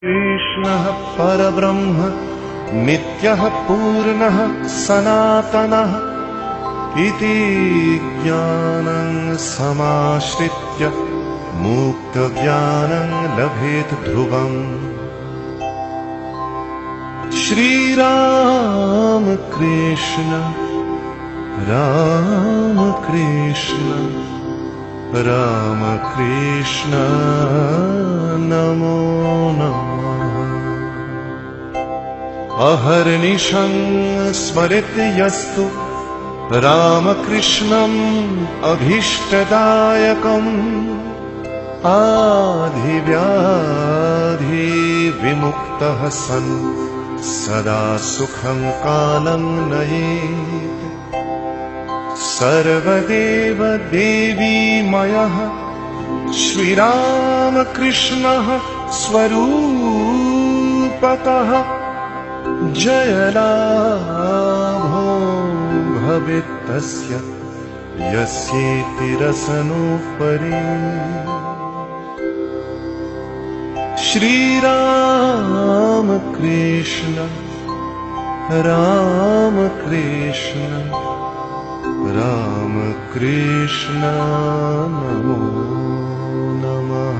कृष्णः परब्रह्म नित्यः पूर्णः सनातनः इति ज्ञानं समाश्रित्य मुक्तज्ञानं लभेत ध्रुवम्। श्रीराम कृष्ण राम कृष्ण राम कृष्ण नमो नमः। अहर्निशं स्मरेत् यस्तु रामकृष्णम् अभीष्टदायकम् आधिव्याधि विमुक्तः सन् सदा सुखं कालं नयेत्। सर्वदेव देवीमयः श्रीरामकृष्णः स्वरूपतः जयलाभो भवेत् तस्य यस्येति रसनोपरि। श्रीराम कृष्ण राम कृष्ण राम कृष्ण नमो नमः।